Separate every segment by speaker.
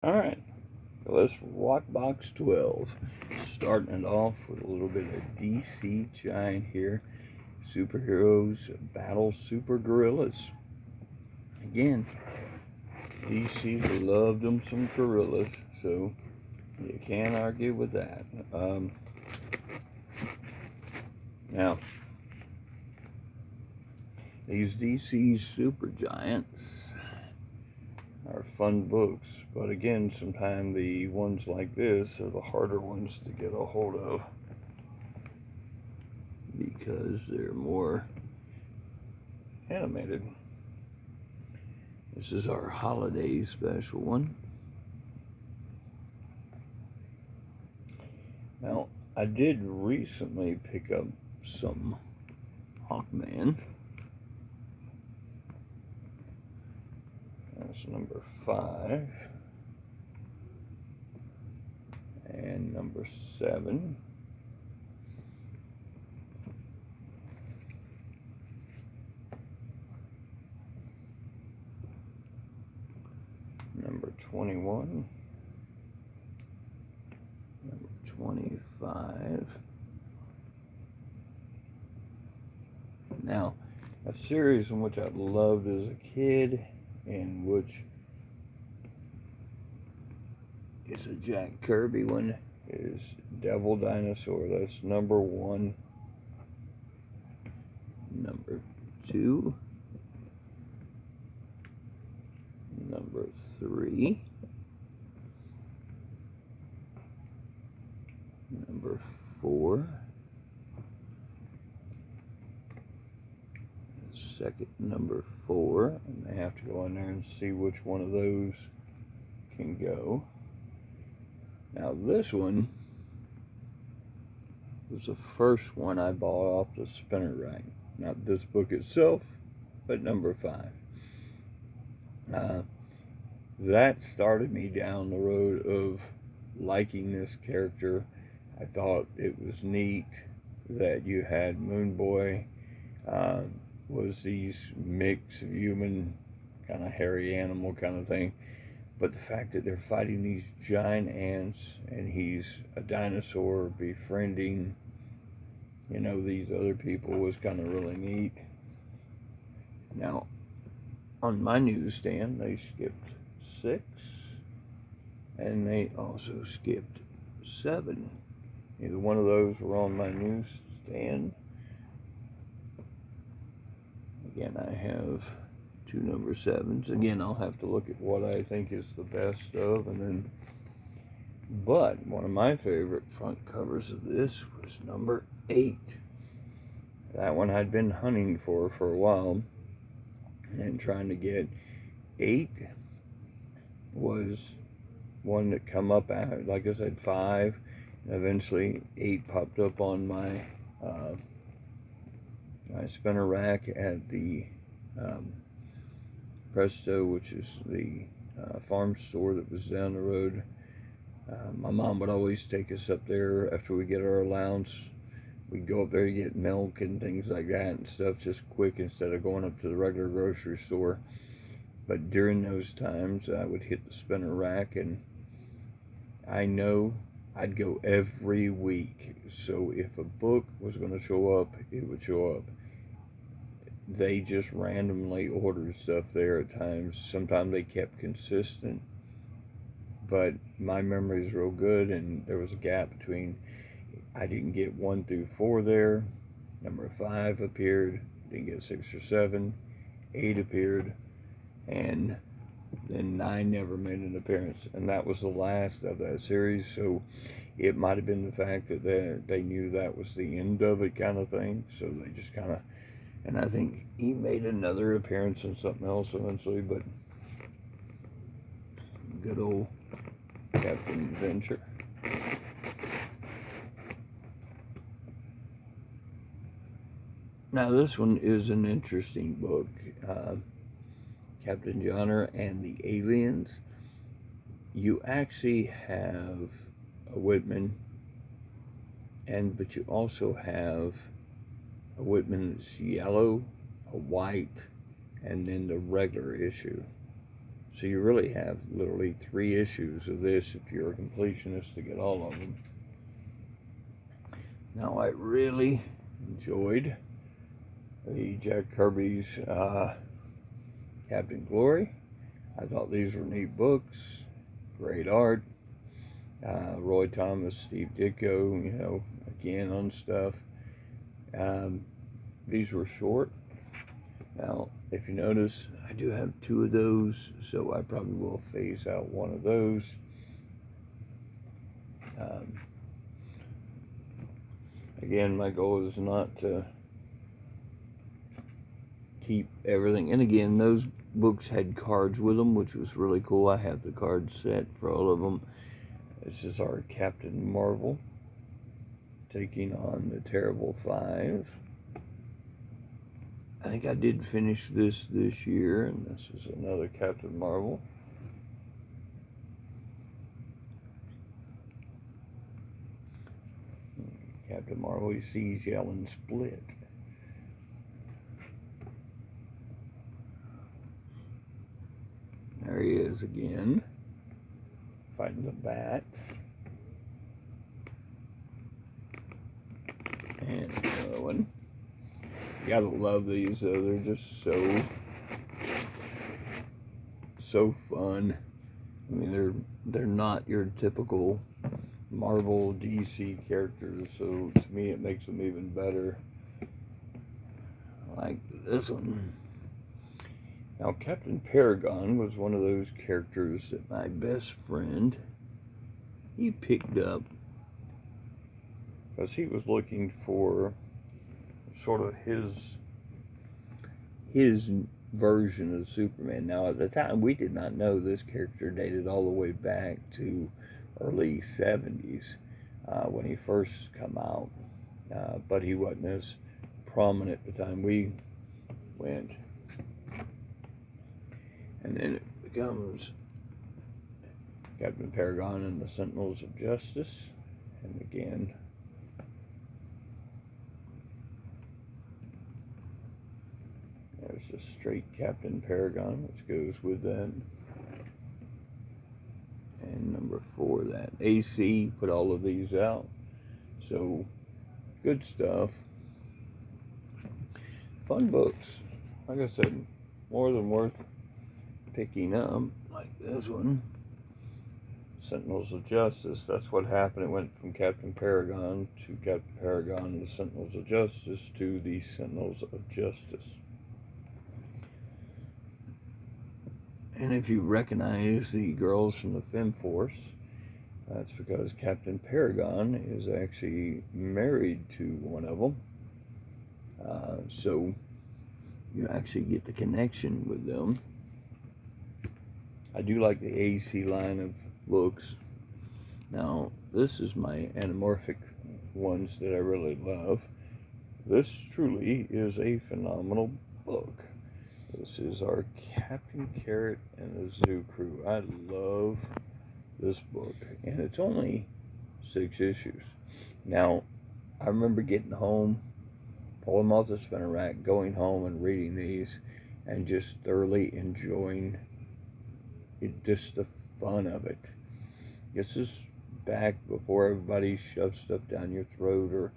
Speaker 1: Alright, let's rock box 12. Starting it off with a little bit of DC Giant here. Superheroes battle super gorillas. Again, DC loved them some gorillas, so you can't argue with that. Now, these DC super giants are fun books, but again, sometimes the ones like this are the harder ones to get a hold of because they're more animated. This is our holiday special one. Now, I did recently pick up some Hawkman. That's number 5 and number 7. Number 21. Number 25. Now, a series in which I loved as a kid, and which is a Jack Kirby one, is Devil Dinosaur. That's number 1. Number 2. Number 3. Number 4. Second number 4, and they have to go in there and see which one of those can go. Now this one was the first one I bought off the spinner rack. Not this book itself, but number 5. That started me down the road of liking this character. I thought it was neat that you had Moon Boy was these mix of human, kind of hairy animal kind of thing, but the fact that they're fighting these giant ants and he's a dinosaur befriending, these other people was kind of really neat. Now, on my newsstand, they skipped 6, and they also skipped 7. Either one of those were on my newsstand. Again, I have 2 number 7s. Again, I'll have to look at what I think is the best of, but one of my favorite front covers of this was number 8. That one I'd been hunting for a while, and trying to get. 8 was one that come up out, like I said, 5, and eventually 8 popped up on my my spinner rack at the Presto, which is the farm store that was down the road. My mom would always take us up there after we get our allowance. We'd go up there to get milk and things like that and stuff, just quick, instead of going up to the regular grocery store. But during those times, I would hit the spinner rack, and I know I'd go every week. So if a book was going to show up, it would show up. They just randomly ordered stuff there at times. Sometimes they kept consistent, but my memory is real good, and there was a gap between, I didn't get 1 through 4 there. Number 5 appeared, didn't get 6 or 7. 8 appeared, and then 9 never made an appearance, and that was the last of that series. So it might have been the fact that they knew that was the end of it, kind of thing, so they just kind of, and I think he made another appearance in something else eventually, but good old Captain Adventure. Now this one is an interesting book. Captain Johnner and the Aliens. You actually have a Whitman, but you also have a Whitman that's yellow, a white, and then the regular issue. So you really have literally 3 issues of this if you're a completionist to get all of them. Now, I really enjoyed the Jack Kirby's Captain Glory. I thought these were neat books, great art. Roy Thomas, Steve Ditko, again on stuff. These were short. Now, if you notice, I do have 2 of those, so I probably will phase out one of those. Again, my goal is not to keep everything. And again, those books had cards with them, which was really cool. I have the card set for all of them. This is our Captain Marvel taking on the Terrible Five. I think I did finish this year, and this is another Captain Marvel. Captain Marvel, he sees Yellen split. There he is again, fighting the bat. And another one. You gotta love these though, they're just so fun. I mean, they're not your typical Marvel DC characters, so to me it makes them even better. Like this one. Now, Captain Paragon was one of those characters that my best friend, he picked up because he was looking for sort of his version of Superman. Now, at the time, we did not know this character dated all the way back to early 70s when he first come out, but he wasn't as prominent at the time we went. And then it becomes Captain Paragon and the Sentinels of Justice. And again, there's the straight Captain Paragon, which goes with that. And number 4, that AC put all of these out. So, good stuff. Fun books. Like I said, more than worth picking up, like this one, Sentinels of Justice. That's what happened. It went from Captain Paragon to Captain Paragon and the Sentinels of Justice to the Sentinels of Justice. And if you recognize the girls from the Fem Force, that's because Captain Paragon is actually married to one of them. So you actually get the connection with them. I do like the AC line of books. Now, this is my anamorphic ones that I really love. This truly is a phenomenal book. This is our Captain Carrot and the Zoo Crew. I love this book, and it's only 6 issues. Now, I remember getting home, pulling them off the spinner rack, going home and reading these, and just thoroughly enjoying it, just the fun of it. This is back before everybody shoved stuff down your throat or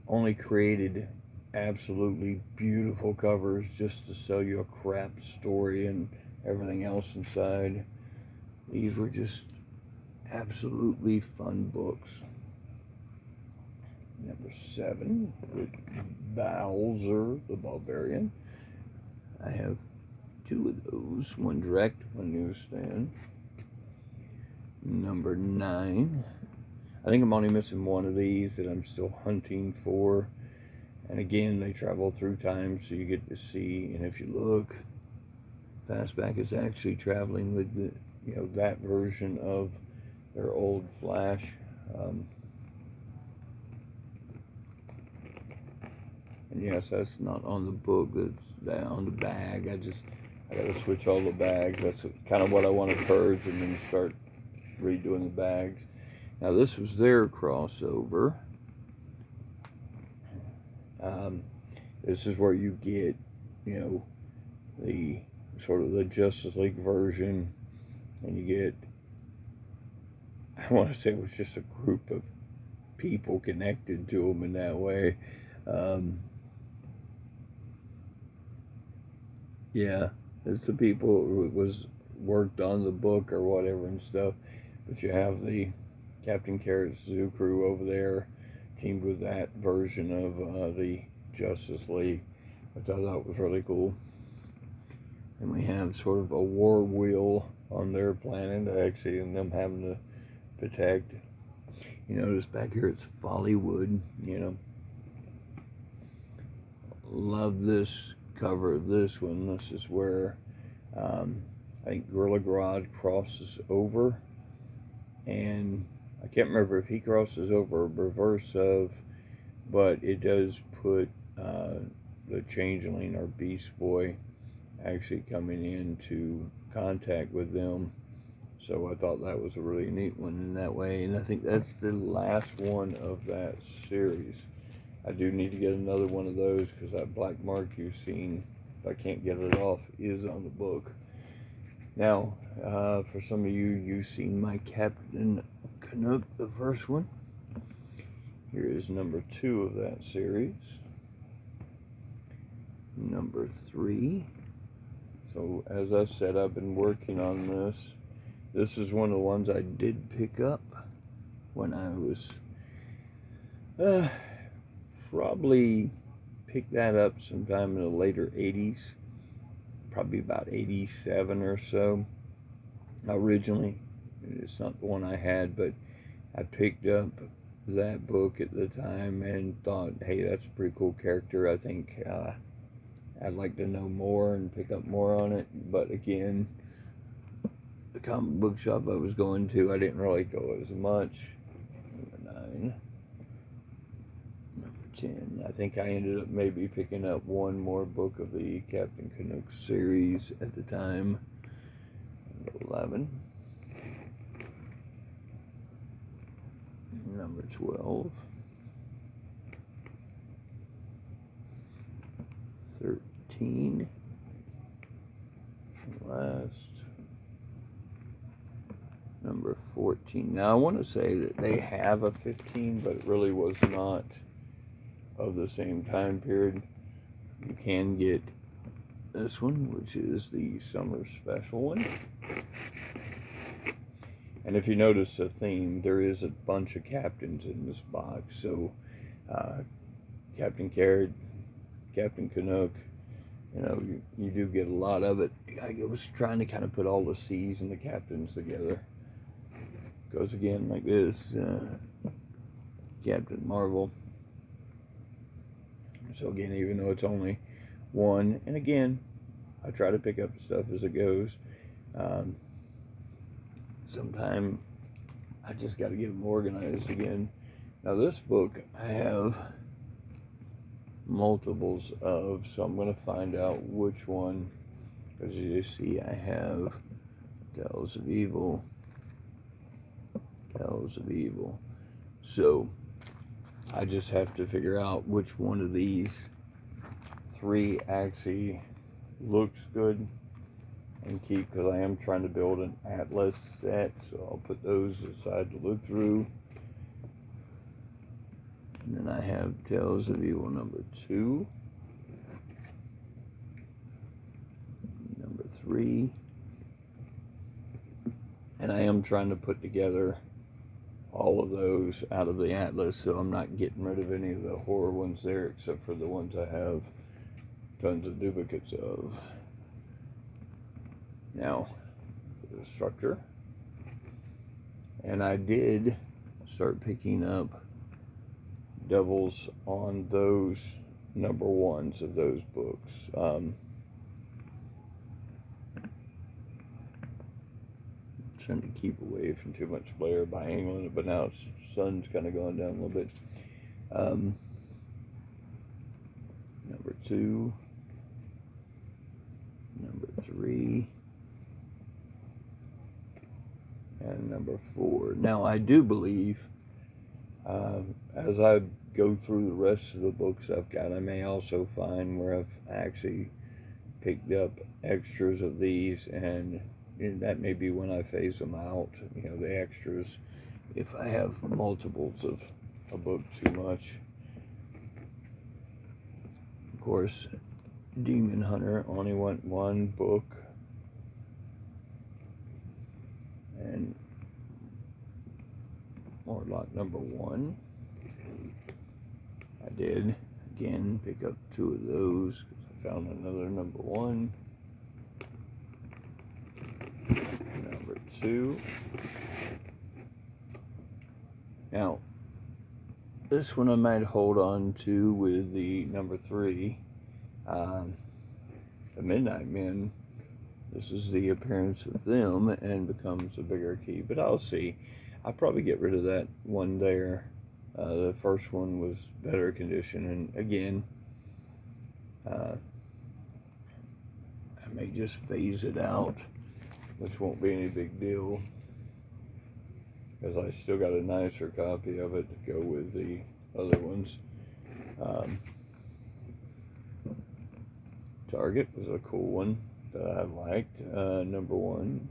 Speaker 1: only created absolutely beautiful covers just to sell you a crap story and everything else inside. These were just absolutely fun books. Number 7 with Bowser the Barbarian. I have 2 of those, one direct, one newsstand. Number 9. I think I'm only missing one of these that I'm still hunting for. And again, they travel through time, so you get to see. And if you look, Fastback is actually traveling with the, that version of their old Flash. And yes, that's not on the book, that's on the bag. I gotta switch all the bags. That's kind of what I want to purge and then start redoing the bags. Now, this was their crossover. This is where you get, the sort of the Justice League version, and you get, I want to say it was just a group of people connected to them in that way. Yeah, it's the people who was worked on the book or whatever and stuff. But you have the Captain Carrot's Zoo Crew over there, teamed with that version of the Justice League, which I thought was really cool. And we have sort of a war wheel on their planet, actually, and them having to protect. You notice back here it's Follywood, you know. Love this cover of this one. This is where I think Gorilla Grodd crosses over, and I can't remember if he crosses over or reverse of, but it does put the Changeling or Beast Boy actually coming into contact with them. So I thought that was a really neat one in that way, and I think that's the last one of that series. I do need to get another one of those because that black mark you've seen, if I can't get it off, is on the book. Now, for some of you, you've seen my Captain Canuck, the first one. Here is number 2 of that series. Number 3. So, as I said, I've been working on this. This is one of the ones I did pick up when I was probably picked that up sometime in the later 80s, probably about 87 or so. Originally, it's not the one I had, but I picked up that book at the time and thought, hey, that's a pretty cool character. I think I'd like to know more and pick up more on it. But again, the comic book shop I was going to, I didn't really go as much. Number 9. Number 10. I think I ended up maybe picking up one more book of the Captain Canuck series at the time. Number 11. Number 12. 13. And last, number 14. Now I want to say that they have a 15, but it really was not of the same time period. You can get this one, which is the summer special one. And if you notice the theme, there is a bunch of captains in this box. So Captain Carrot, Captain Canuck, you know, you do get a lot of it. I was trying to kind of put all the C's and the captains together. Goes again like this, Captain Marvel. So again, even though it's only one, and again, I try to pick up stuff as it goes. Sometime I just got to get them organized again. Now this book I have multiples of, so I'm going to find out which one. As you see, I have Tales of Evil. So I just have to figure out which one of these 3 actually looks good and keep, because I am trying to build an Atlas set, so I'll put those aside to look through. And then I have Tales of Evil number 2, number 3, and I am trying to put together all of those out of the Atlas, so I'm not getting rid of any of the horror ones there, except for the ones I have tons of duplicates of. Now, the structure, and I did start picking up doubles on those number 1s of those books. Trying to keep away from too much glare by angling it, but now the sun's kind of going down a little bit. Number 2, number 3, and number 4. Now I do believe, as I go through the rest of the books I've got, I may also find where I've actually picked up extras of these, and that may be when I phase them out, the extras, if I have multiples of a book too much. Of course, Demon Hunter only went one book, and Morlock number 1. I did again pick up 2 of those because I found another number 1, number 2. Now, this one I might hold on to with the number 3, the Midnight Men. This is the appearance of them and becomes a bigger key, but I'll see. I'll probably get rid of that one there. The first one was better condition, and again, I may just phase it out, which won't be any big deal, because I still got a nicer copy of it to go with the other ones. Target was a cool one that I liked. Number 1,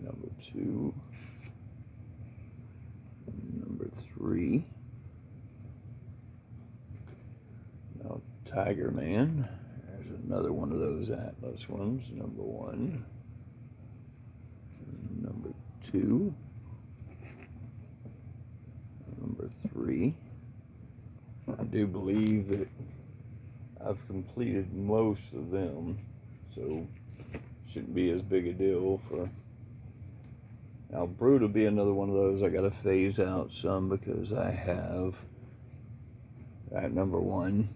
Speaker 1: number 2, number 3. Now Tiger Man. There's another one of those Atlas ones. Number 1, number 2, number 3. I do believe that I've completed most of them, so shouldn't be as big a deal for. Now Brood will be another one of those I gotta phase out some because I have that number 1.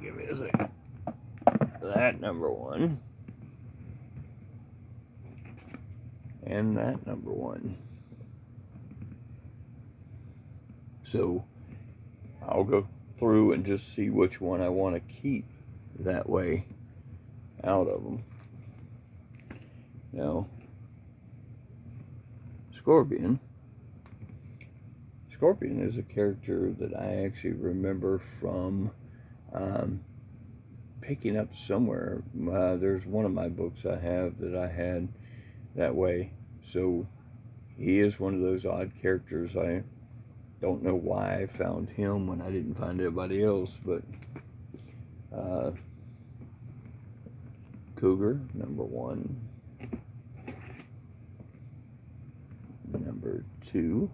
Speaker 1: Give me a second. That number 1 and that number 1. So I'll go through and just see which one I want to keep that way out of them. Now, Scorpion is a character that I actually remember from picking up somewhere. There's one of my books I have that I had that way. So he is one of those odd characters. I don't know why I found him when I didn't find everybody else, but Cougar, number 1, number 2,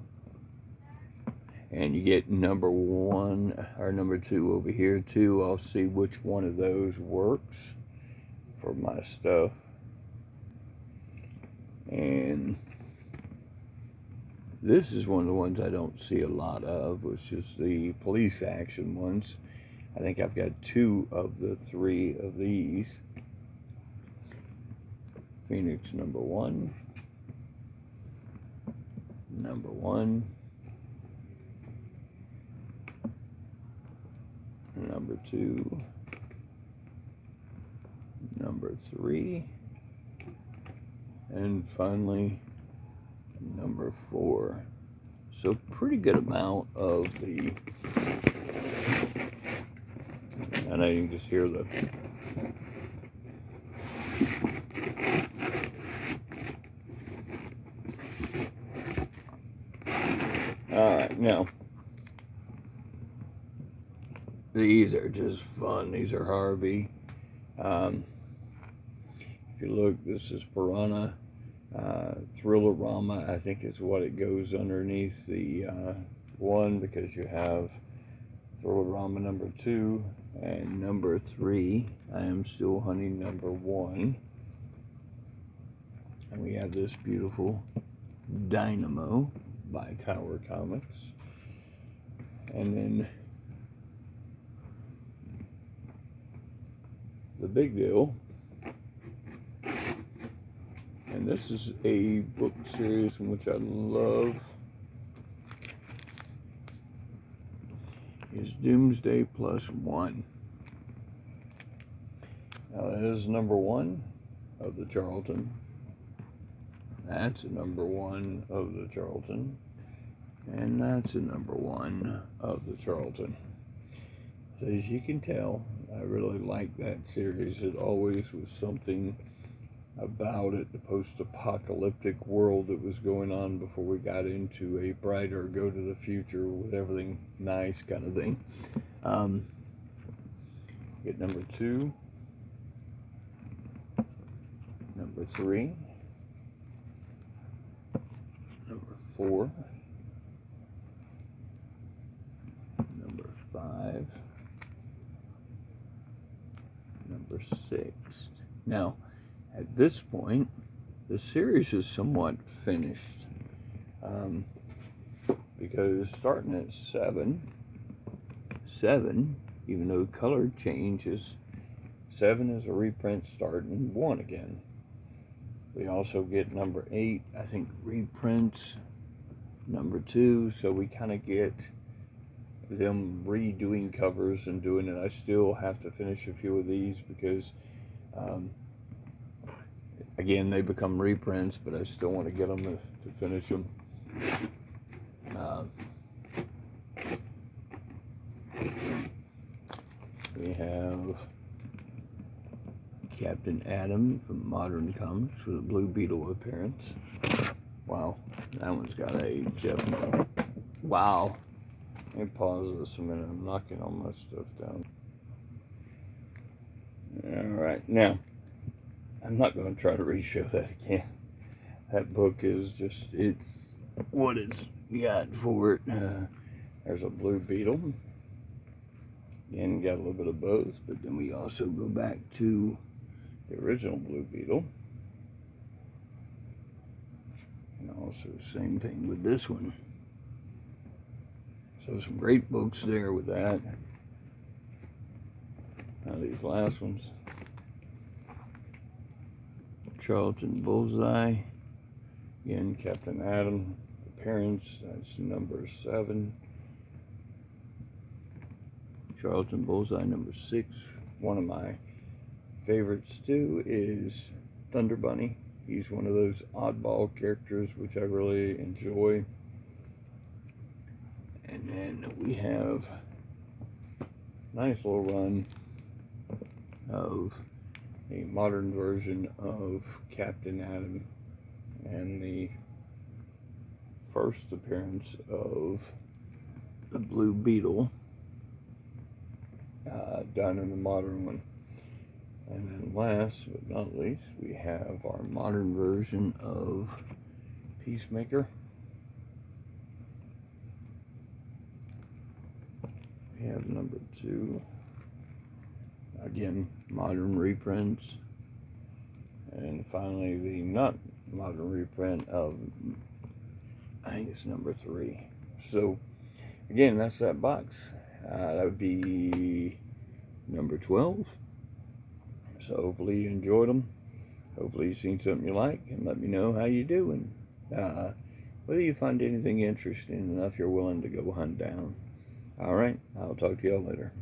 Speaker 1: and you get number 1 or number 2 over here too. I'll see which one of those works for my stuff. And this is one of the ones I don't see a lot of, which is the police action ones. I think I've got 2 of the 3 of these. Phoenix number 1, number 1, number 2, number 3, and finally number 4. So pretty good amount of the, and I can just hear the alright. Now these are just fun. These are Harvey. If you look, this is Piranha. Thriller-Rama, I think is what it goes underneath the 1, because you have Thriller-Rama number 2 and number 3. I am still hunting number 1. And we have this beautiful Dynamo by Tower Comics. And then the big deal, and this is a book series in which I love, is Doomsday Plus 1. Now that is number 1 of the Charlton. That's a number 1 of the Charlton. And that's a number 1 of the Charlton. So as you can tell, I really like that series. It always was something about it, the post-apocalyptic world that was going on before we got into a brighter, go to the future with everything nice kind of thing. Get number 2, number 3, number 4, number 5, number 6. Now, at this point, the series is somewhat finished, because starting at 7, even though color changes, 7 is a reprint starting 1 again. We also get number 8, I think, reprints number 2, so we kind of get them redoing covers and doing it. I still have to finish a few of these because again, they become reprints, but I still want to get them to finish them. We have Captain Atom from Modern Comics with a Blue Beetle appearance. Wow, that one's got age, definitely. Wow. Let me pause this a minute. I'm knocking all my stuff down. Alright, now, I'm not going to try to re-show that again. That book is just, it's what it's got for it. There's a Blue Beetle. Again, got a little bit of both, but then we also go back to the original Blue Beetle. And also same thing with this one. So some great books there with that. Now these last ones. Charlton Bullseye. Again, Captain Atom appearance. That's number 7. Charlton Bullseye number 6. One of my favorites too is Thunder Bunny. He's one of those oddball characters which I really enjoy. And then we have a nice little run of a modern version of Captain Atom and the first appearance of the Blue Beetle done in the modern one. And then last but not least, we have our modern version of Peacemaker. We have number 2. Again, modern reprints. And finally, the not modern reprint of, I think it's number 3. So, again, that's that box. That would be number 12. So hopefully you enjoyed them. Hopefully you've seen something you like, and let me know how you do, and whether you find anything interesting enough you're willing to go hunt down. Alright, I'll talk to y'all later.